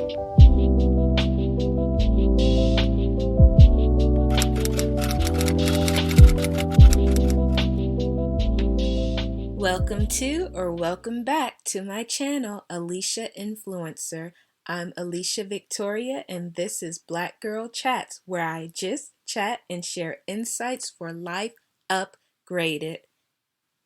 Welcome to or welcome back to my channel, Alicia Influencer. I'm Alicia Victoria and this is Black Girl Chats, where I just chat and share insights for life upgraded.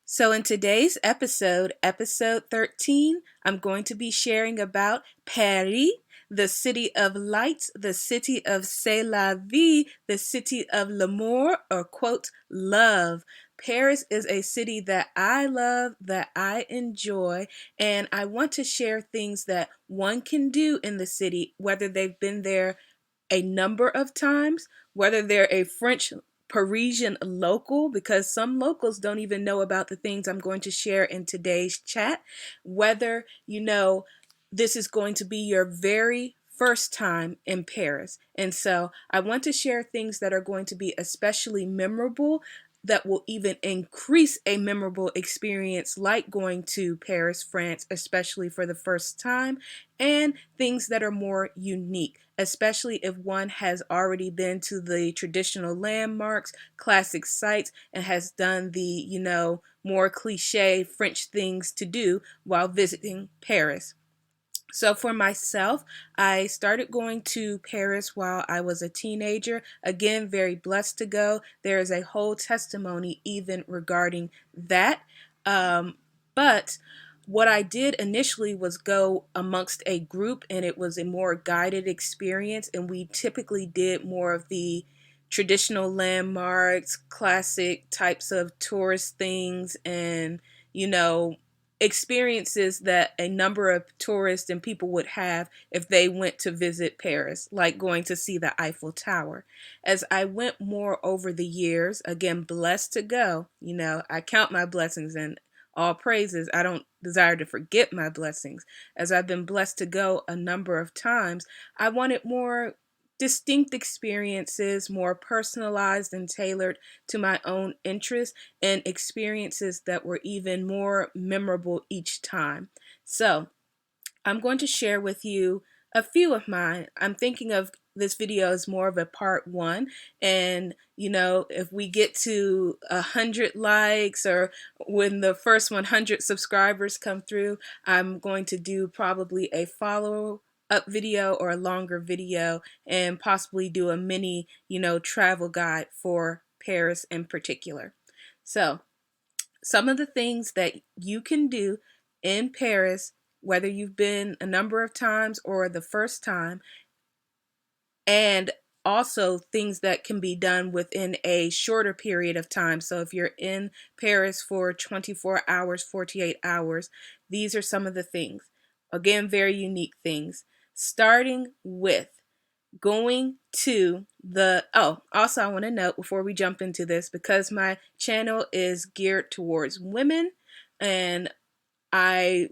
So in today's episode 13, I'm going to be sharing about Paris, the city of lights, the city of c'est la vie, the city of l'amour, or quote, love. Paris is a city that I love, that I enjoy, and I want to share things that one can do in the city, whether they've been there a number of times, whether they're a French Parisian local, because some locals don't even know about the things I'm going to share in today's chat, whether this is going to be your very first time in Paris. And so I want to share things that are going to be especially memorable, that will even increase a memorable experience like going to Paris, France, especially for the first time, and things that are more unique, especially if one has already been to the traditional landmarks, classic sites, and has done the, more cliche French things to do while visiting Paris. So for myself, I started going to Paris while I was a teenager. Again, very blessed to go. There is a whole testimony even regarding that. But what I did initially was go amongst a group, and it was a more guided experience. And we typically did more of the traditional landmarks, classic types of tourist things, and, experiences that a number of tourists and people would have if they went to visit Paris, like going to see the Eiffel Tower. As I went more over the years, again, blessed to go, I count my blessings and all praises. I don't desire to forget my blessings. As I've been blessed to go a number of times, I wanted more distinct experiences, more personalized and tailored to my own interests, and experiences that were even more memorable each time. So I'm going to share with you a few of mine. I'm thinking of this video as more of a part one, and if we get to 100 likes, or when the first 100 subscribers come through, I'm going to do probably a follow up video or a longer video, and possibly do a mini travel guide for Paris in particular. So some of the things that you can do in Paris, whether you've been a number of times or the first time, and also things that can be done within a shorter period of time. So if you're in Paris for 24 hours, 48 hours, these are some of the things. Again, very unique things. Starting with going to also I want to note before we jump into this, because my channel is geared towards women and I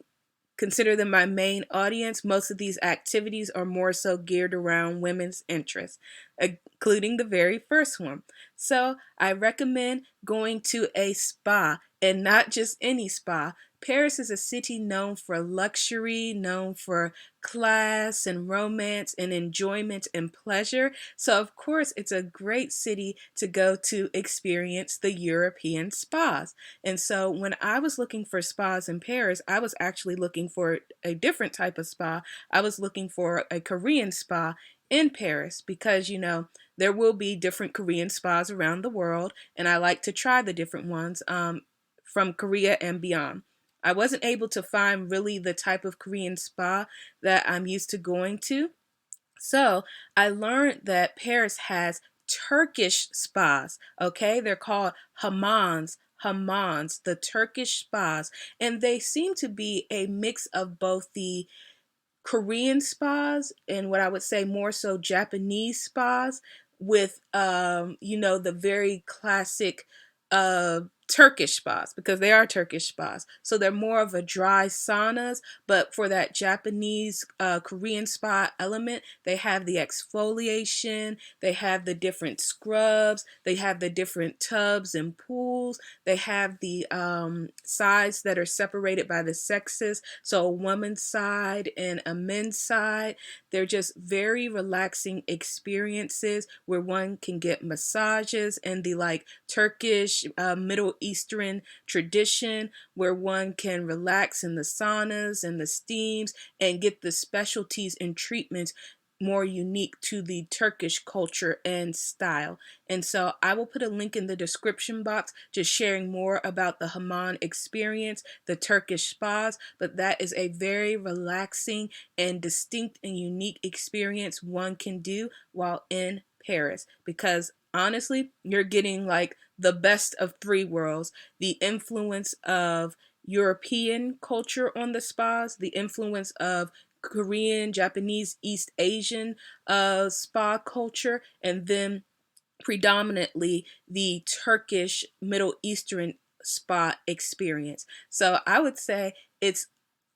consider them my main audience, most of these activities are more so geared around women's interests, including the very first one. So I recommend going to a spa, and not just any spa. Paris is a city known for luxury, known for class and romance and enjoyment and pleasure. So of course it's a great city to go to experience the European spas. And so when I was looking for spas in Paris, I was actually looking for a different type of spa. I was looking for a Korean spa in Paris, because there will be different Korean spas around the world, and I like to try the different ones from Korea and beyond. I wasn't able to find really the type of Korean spa that I'm used to going to. So I learned that Paris has Turkish spas, okay? They're called Hammans, the Turkish spas. And they seem to be a mix of both the Korean spas and what I would say more so Japanese spas, with the very classic Turkish spas, because they are Turkish spas. So they're more of a dry saunas, but for that Japanese Korean spa element, they have the exfoliation, they have the different scrubs, they have the different tubs and pools. pools. They have the sides that are separated by the sexes, so a woman's side and a men's side. They're just very relaxing experiences where one can get massages and the like Turkish Middle Eastern tradition where one can relax in the saunas and the steams and get the specialties and treatments more unique to the Turkish culture and style. And so I will put a link in the description box just sharing more about the Hammam experience, the Turkish spas, but that is a very relaxing and distinct and unique experience one can do while in Paris, because honestly, you're getting like the best of three worlds: the influence of European culture on the spas, the influence of Korean, Japanese, East Asian spa culture, and then predominantly the Turkish Middle Eastern spa experience. So I would say it's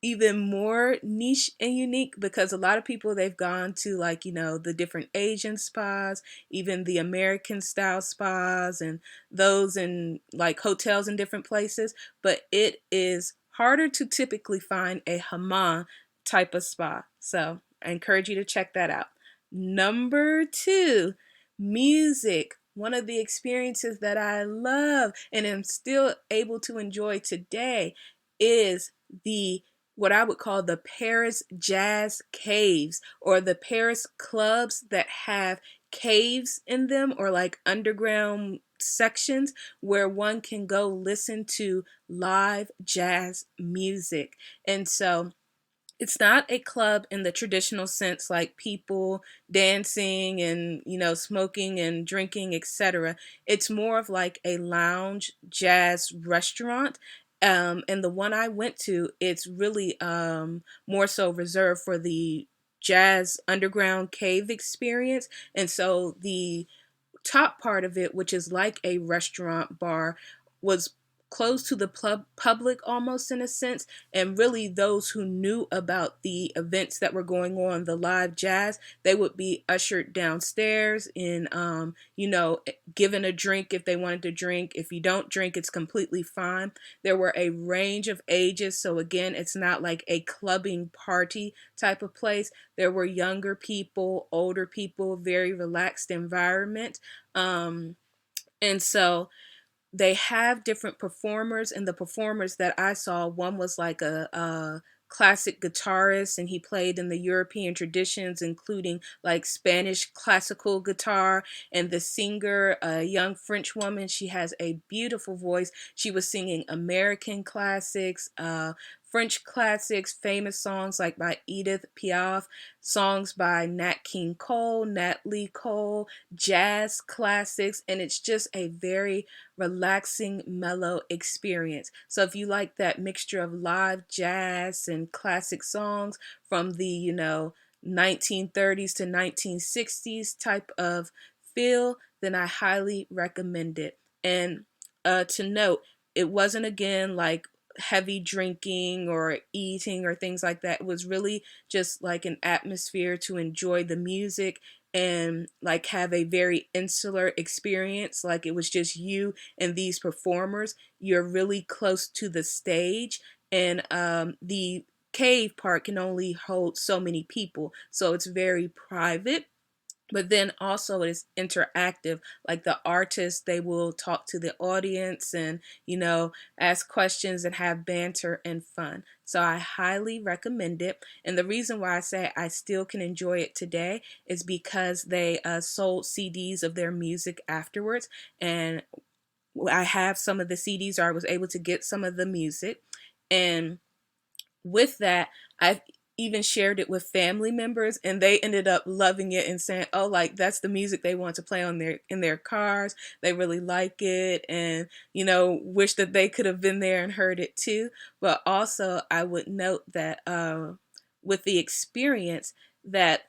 even more niche and unique because a lot of people, they've gone to, like, the different Asian spas, even the American style spas, and those in like hotels in different places, but it is harder to typically find a hammam type of spa. So I encourage you to check that out. Number two, music. One of the experiences that I love and am still able to enjoy today is the what I would call the Paris jazz caves, or the Paris clubs that have caves in them, or like underground sections where one can go listen to live jazz music. And so it's not a club in the traditional sense, like people dancing and smoking and drinking, etc. It's more of like a lounge jazz restaurant. And the one I went to, it's really more so reserved for the jazz underground cave experience. And so the top part of it, which is like a restaurant bar, was closed to the public almost in a sense, and really those who knew about the events that were going on, the live jazz, they would be ushered downstairs and given a drink if they wanted to drink. If you don't drink, it's completely fine. There were a range of ages, so again, it's not like a clubbing party type of place. There were younger people, older people, very relaxed environment. And so they have different performers, and the performers that I saw, one was like a classic guitarist, and he played in the European traditions, including like Spanish classical guitar. And the singer, a young French woman, she has a beautiful voice. She was singing American classics, French classics, famous songs like by Edith Piaf, songs by Nat King Cole, Natalie Cole, jazz classics, and it's just a very relaxing, mellow experience. So if you like that mixture of live jazz and classic songs from the 1930s to 1960s type of feel, then I highly recommend it. And to note, it wasn't again like heavy drinking or eating or things like that. It was really just like an atmosphere to enjoy the music and like have a very insular experience. Like it was just you and these performers. You're really close to the stage, and the cave part can only hold so many people, so it's very private. But then also it's interactive, like the artists, they will talk to the audience and ask questions and have banter and fun. So I highly recommend it. And the reason why I say I still can enjoy it today is because they sold CDs of their music afterwards, and I have some of the CDs, or I was able to get some of the music. And with that, I've even shared it with family members, and they ended up loving it and saying, oh, like that's the music they want to play on in their cars. They really like it, and wish that they could have been there and heard it too. But also I would note that with the experience, that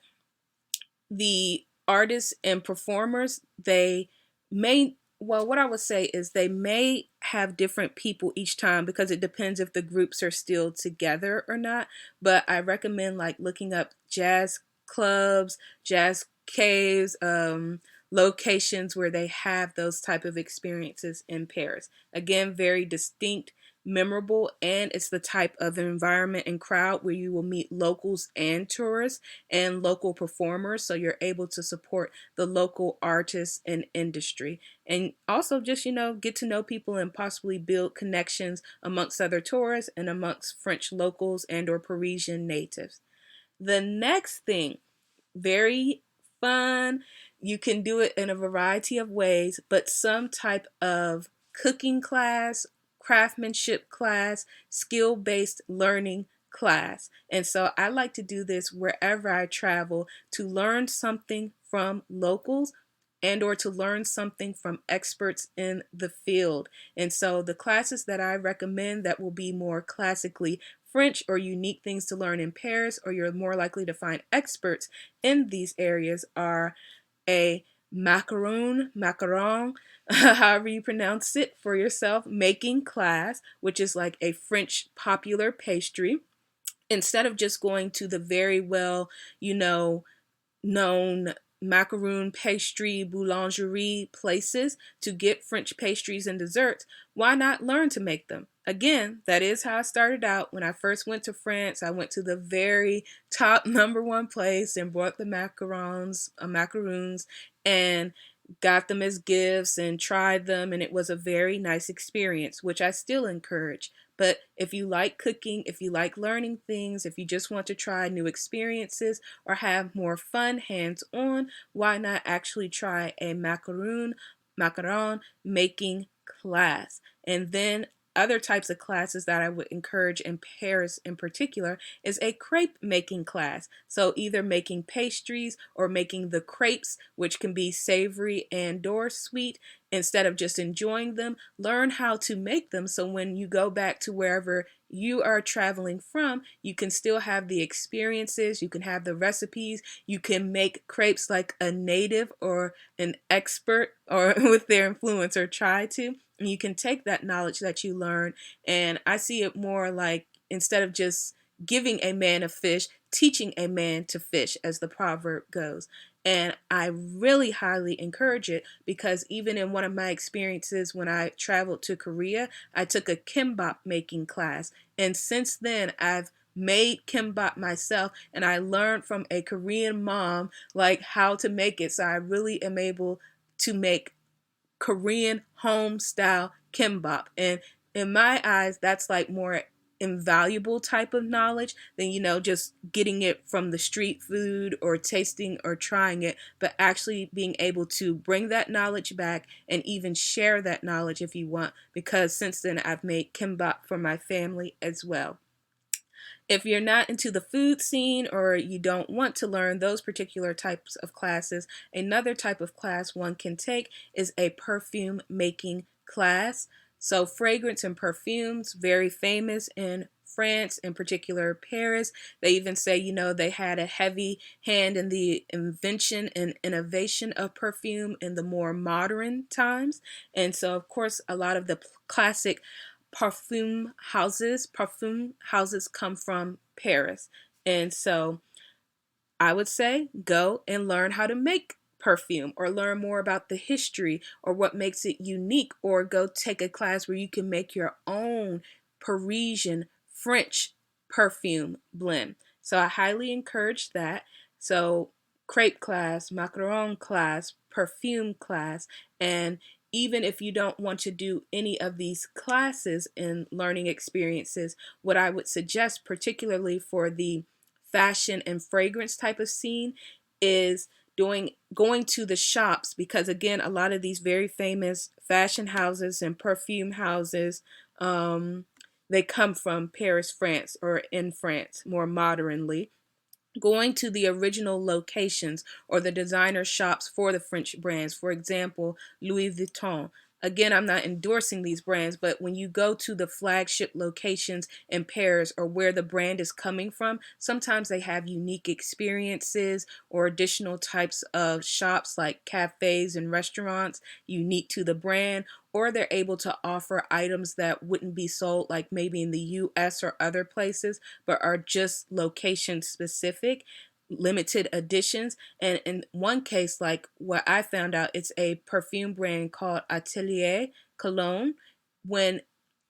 the artists and performers, they may, well, what I would say is they may have different people each time, because it depends if the groups are still together or not. But I recommend like looking up jazz clubs, jazz caves, locations where they have those type of experiences in Paris. Again, very distinct, memorable, and it's the type of environment and crowd where you will meet locals and tourists and local performers, so you're able to support the local artists and industry, and also just get to know people and possibly build connections amongst other tourists and amongst French locals and or Parisian natives. The next thing, very fun. You can do it in a variety of ways, but some type of cooking class, craftsmanship class, skill based learning class. And so I like to do this wherever I travel to learn something from locals and or to learn something from experts in the field. And so the classes that I recommend that will be more classically French or unique things to learn in Paris, or you're more likely to find experts in these areas, are a macaron, however you pronounce it for yourself, making class, which is like a French popular pastry. Instead of just going to the very well, known macaroon pastry boulangerie places to get French pastries and desserts, why not learn to make them? Again, that is how I started out. When I first went to France, I went to the very top number one place and bought the macaroons, and got them as gifts and tried them, and it was a very nice experience, which I still encourage. But if you like cooking, if you like learning things, if you just want to try new experiences or have more fun hands-on, why not actually try a macaron making class? And then other types of classes that I would encourage in Paris in particular is a crepe making class. So either making pastries or making the crepes, which can be savory and or sweet. Instead of just enjoying them, learn how to make them so when you go back to wherever you are traveling from, you can still have the experiences, you can have the recipes, you can make crepes like a native or an expert or with their influencer try to. And you can take that knowledge that you learn, and I see it more like, instead of just giving a man a fish, teaching a man to fish, as the proverb goes. And I really highly encourage it, because even in one of my experiences when I traveled to Korea, I took a kimbap making class. And since then, I've made kimbap myself, and I learned from a Korean mom like how to make it. So I really am able to make Korean home style kimbap. And in my eyes, that's like more invaluable type of knowledge than, just getting it from the street food or tasting or trying it, but actually being able to bring that knowledge back and even share that knowledge if you want, because since then I've made kimbap for my family as well. If you're not into the food scene or you don't want to learn those particular types of classes, another type of class one can take is a perfume making class. So fragrance and perfumes, very famous in France, in particular Paris. They even say, they had a heavy hand in the invention and innovation of perfume in the more modern times. And so, of course, a lot of the classic perfume houses come from Paris. And so I would say go and learn how to make perfume, or learn more about the history or what makes it unique, or go take a class where you can make your own Parisian French perfume blend. So I highly encourage that. So crepe class, macaron class, perfume class, and even if you don't want to do any of these classes and learning experiences, what I would suggest, particularly for the fashion and fragrance type of scene, is going to the shops, because again, a lot of these very famous fashion houses and perfume houses, they come from Paris, France, or in France more modernly. Going to the original locations or the designer shops for the French brands, for example, Louis Vuitton. Again, I'm not endorsing these brands, but when you go to the flagship locations in Paris or where the brand is coming from, sometimes they have unique experiences or additional types of shops like cafes and restaurants unique to the brand, or they're able to offer items that wouldn't be sold like maybe in the US or other places, but are just location specific. limited editions. And in one case, like what I found out, it's a perfume brand called Atelier Cologne. When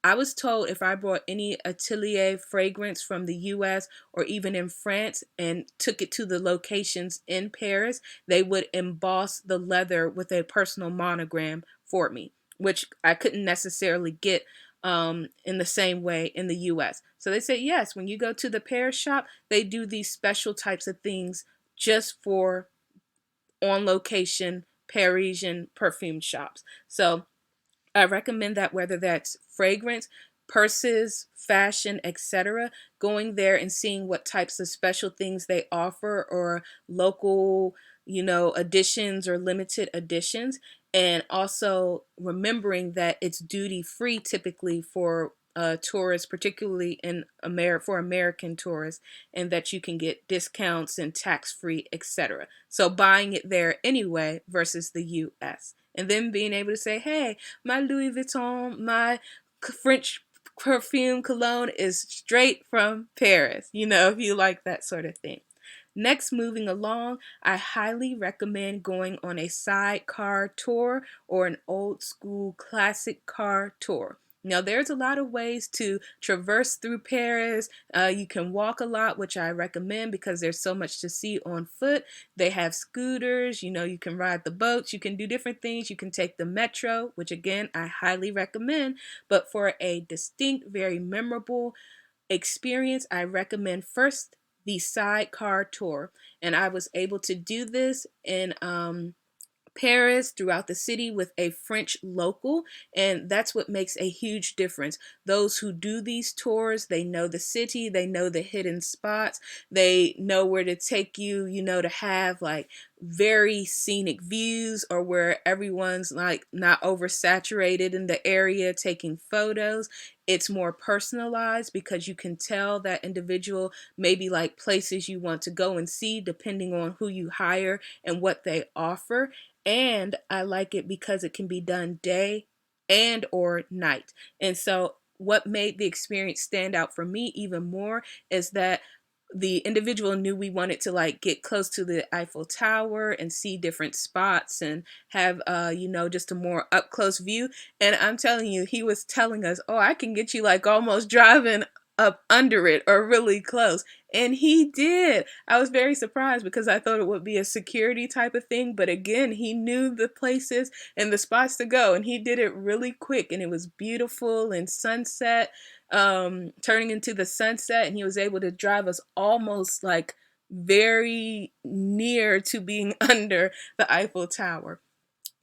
I was told if I brought any Atelier fragrance from the US or even in France and took it to the locations in Paris, they would emboss the leather with a personal monogram for me, which I couldn't necessarily get in the same way in the US. So they say, yes, when you go to the Paris shop, they do these special types of things just for on location Parisian perfume shops. So I recommend that whether that's fragrance, purses, fashion, etc., going there and seeing what types of special things they offer or local, editions or limited editions. And also remembering that it's duty free typically for tourists, particularly in for American tourists, and that you can get discounts and tax free, etc. So buying it there anyway versus the US. And then being able to say, hey, my Louis Vuitton, my French perfume cologne is straight from Paris, if you like that sort of thing. Next, moving along, I highly recommend going on a sidecar tour or an old school classic car tour. Now, there's a lot of ways to traverse through Paris. You can walk a lot, which I recommend because there's so much to see on foot. They have scooters, you can ride the boats, you can do different things. You can take the metro, which again, I highly recommend. But for a distinct, very memorable experience, I recommend first the sidecar tour. And I was able to do this in Paris, throughout the city with a French local, and that's what makes a huge difference. Those who do these tours, they know the city, they know the hidden spots, they know where to take you, to have like very scenic views or where everyone's like not oversaturated in the area taking photos. It's more personalized because you can tell that individual maybe like places you want to go and see depending on who you hire and what they offer. And I like it because it can be done day and or night. And so what made the experience stand out for me even more is that the individual knew we wanted to like get close to the Eiffel Tower and see different spots and have just a more up close view. And I'm telling you, he was telling us, oh, I can get you like almost driving up under it or really close. And he did. I was very surprised because I thought it would be a security type of thing. But again, he knew the places and the spots to go. And he did it really quick. And it was beautiful and sunset, turning into the sunset. And he was able to drive us almost like very near to being under the Eiffel Tower.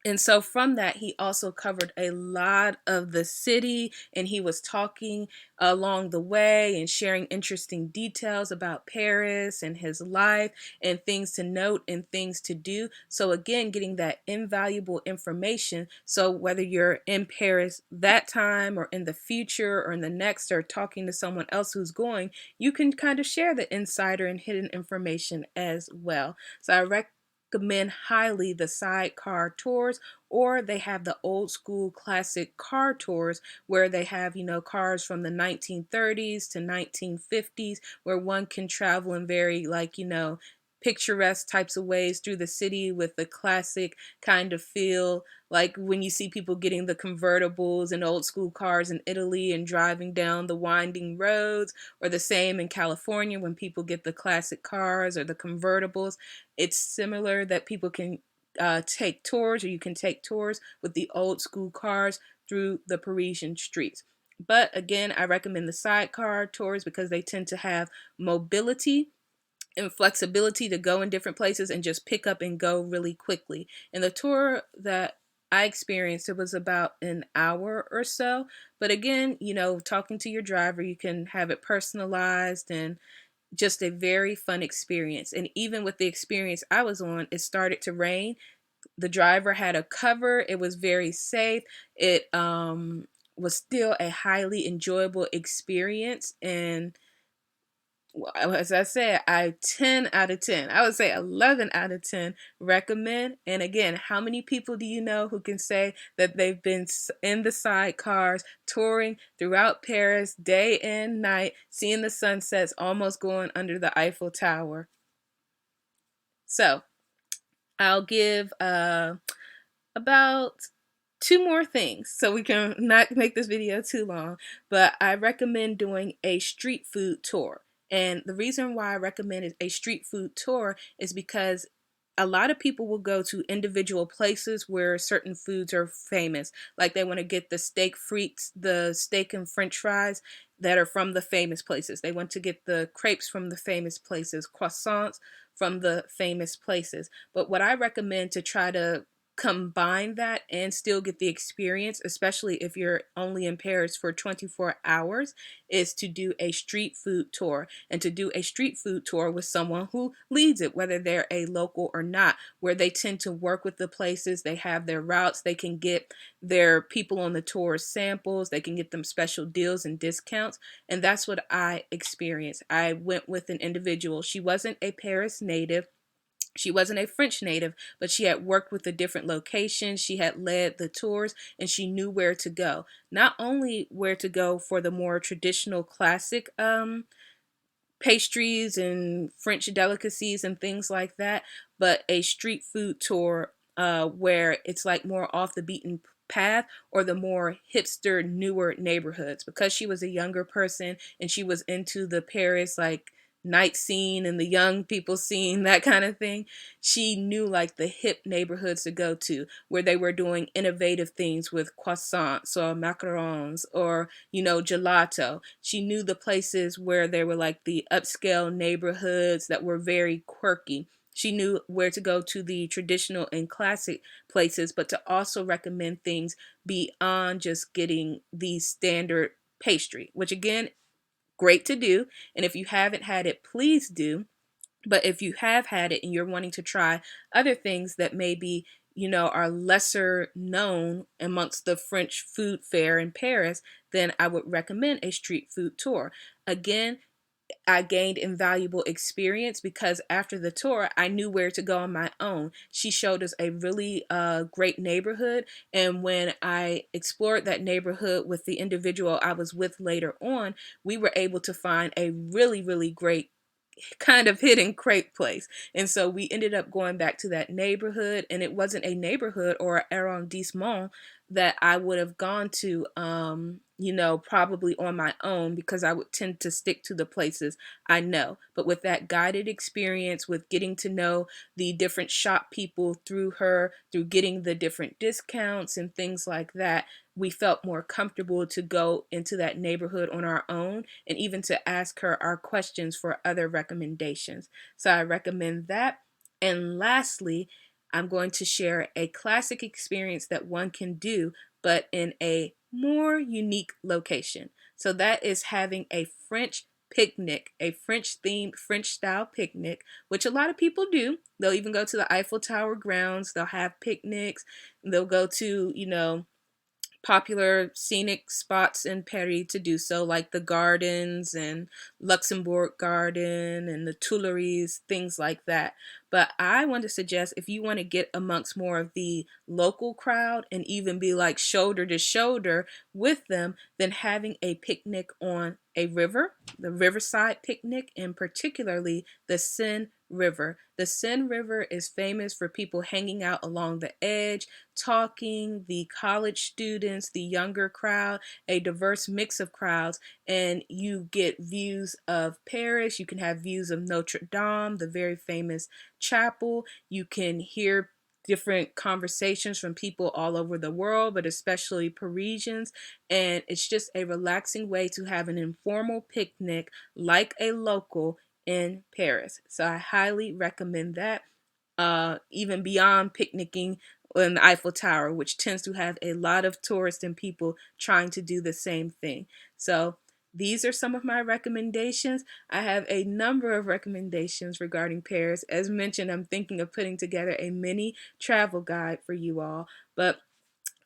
And so from that, he also covered a lot of the city and he was talking along the way and sharing interesting details about Paris and his life and things to note and things to do. So again, getting that invaluable information. So whether you're in Paris that time or in the future or in the next or talking to someone else who's going, you can kind of share the insider and hidden information as well. So I recommend highly the sidecar tours, or they have the old school classic car tours where they have, cars from the 1930s to 1950s where one can travel in very like, picturesque types of ways through the city with the classic kind of feel, like when you see people getting the convertibles and old school cars in Italy and driving down the winding roads, or the same in California when people get the classic cars or the convertibles. It's similar that people can take tours, or you can take tours with the old school cars through the Parisian streets. But again, I recommend the sidecar tours because they tend to have mobility and flexibility to go in different places and just pick up and go really quickly. And the tour that I experienced, it was about an hour or so. But again, talking to your driver, you can have it personalized and just a very fun experience. And even with the experience I was on, it started to rain. The driver had a cover. It was very safe. It was still a highly enjoyable experience. And as I said, I 10 out of 10. I would say 11 out of 10 recommend. And again, how many people do you know who can say that they've been in the sidecars touring throughout Paris day and night, seeing the sunsets, almost going under the Eiffel Tower? So I'll give about two more things so we can not make this video too long, but I recommend doing a street food tour. And the reason why I recommend a street food tour is because a lot of people will go to individual places where certain foods are famous. Like they want to get the steak frites, the steak and french fries that are from the famous places. They want to get the crepes from the famous places, croissants from the famous places. But what I recommend to try to combine that and still get the experience, especially if you're only in Paris for 24 hours, is to do a street food tour, and to do a street food tour with someone who leads it, whether they're a local or not, where they tend to work with the places, they have their routes, they can get their people on the tour samples, they can get them special deals and discounts. And that's what I experienced. I went with an individual. She wasn't a Paris native. She wasn't a French native, but she had worked with the different locations. She had led the tours and she knew where to go. Not only where to go for the more traditional classic pastries and French delicacies and things like that, but a street food tour where it's like more off the beaten path or the more hipster, newer neighborhoods. Because she was a younger person and she was into the Paris like night scene and the young people scene, that kind of thing, she knew like the hip neighborhoods to go to where they were doing innovative things with croissants or macarons or, you know, gelato. She knew the places where there were like the upscale neighborhoods that were very quirky. She knew where to go to the traditional and classic places, but to also recommend things beyond just getting the standard pastry, which again, great to do. And if you haven't had it, please do. But if you have had it and you're wanting to try other things that maybe, you know, are lesser known amongst the French food fair in Paris, then I would recommend a street food tour. Again, I gained invaluable experience because after the tour, I knew where to go on my own. She showed us a really great neighborhood. And when I explored that neighborhood with the individual I was with later on, we were able to find a really, really great kind of hidden crepe place. And so we ended up going back to that neighborhood, and it wasn't a neighborhood or arrondissement that I would have gone to, you know, probably on my own, because I would tend to stick to the places I know. But with that guided experience, with getting to know the different shop people through her, through getting the different discounts and things like that, we felt more comfortable to go into that neighborhood on our own and even to ask her our questions for other recommendations. So I recommend that. And lastly, I'm going to share a classic experience that one can do, but in a more unique location. So that is having a French picnic, a French themed, French style picnic, which a lot of people do. They'll even go to the Eiffel Tower grounds, they'll have picnics, they'll go to, you know, popular scenic spots in Paris to do so, like the gardens and Luxembourg Garden and the Tuileries, things like that. But I want to suggest, if you want to get amongst more of the local crowd and even be like shoulder to shoulder with them, then having a picnic on a river, the riverside picnic, and particularly the Seine River. The Seine River is famous for people hanging out along the edge, talking, the college students, the younger crowd, a diverse mix of crowds, and you get views of Paris. You can have views of Notre Dame, the very famous chapel. You can hear different conversations from people all over the world, but especially Parisians. And it's just a relaxing way to have an informal picnic like a local in Paris. So I highly recommend that. Even beyond picnicking in the Eiffel Tower, which tends to have a lot of tourists and people trying to do the same thing. So these are some of my recommendations. I have a number of recommendations regarding Paris. As mentioned, I'm thinking of putting together a mini travel guide for you all, but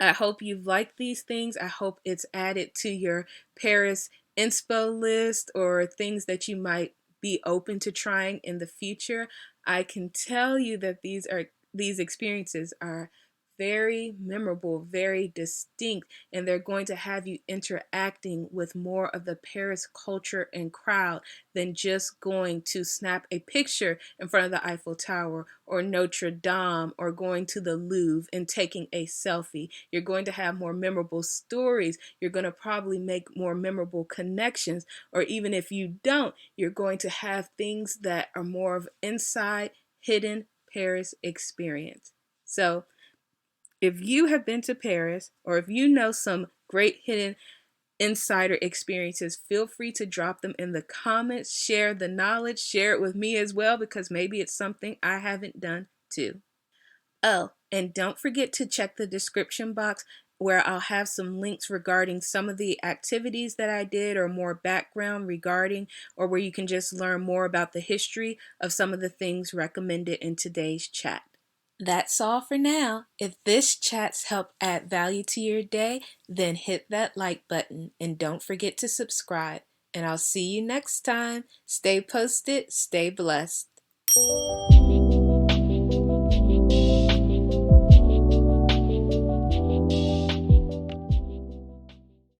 I hope you've liked these things. I hope it's added to your Paris inspo list or things that you might be open to trying in the future. I can tell you that these experiences are very memorable, very distinct, and they're going to have you interacting with more of the Paris culture and crowd than just going to snap a picture in front of the Eiffel Tower or Notre Dame or going to the Louvre and taking a selfie. You're going to have more memorable stories. You're going to probably make more memorable connections, or even if you don't, you're going to have things that are more of inside, hidden Paris experience. So, if you have been to Paris or if you know some great hidden insider experiences, feel free to drop them in the comments, share the knowledge, share it with me as well, because maybe it's something I haven't done too. Oh, and don't forget to check the description box where I'll have some links regarding some of the activities that I did or more background regarding, or where you can just learn more about the history of some of the things recommended in today's chat. That's all for now. If this chat's helped add value to your day, then hit that like button and don't forget to subscribe. And I'll see you next time. Stay posted, stay blessed.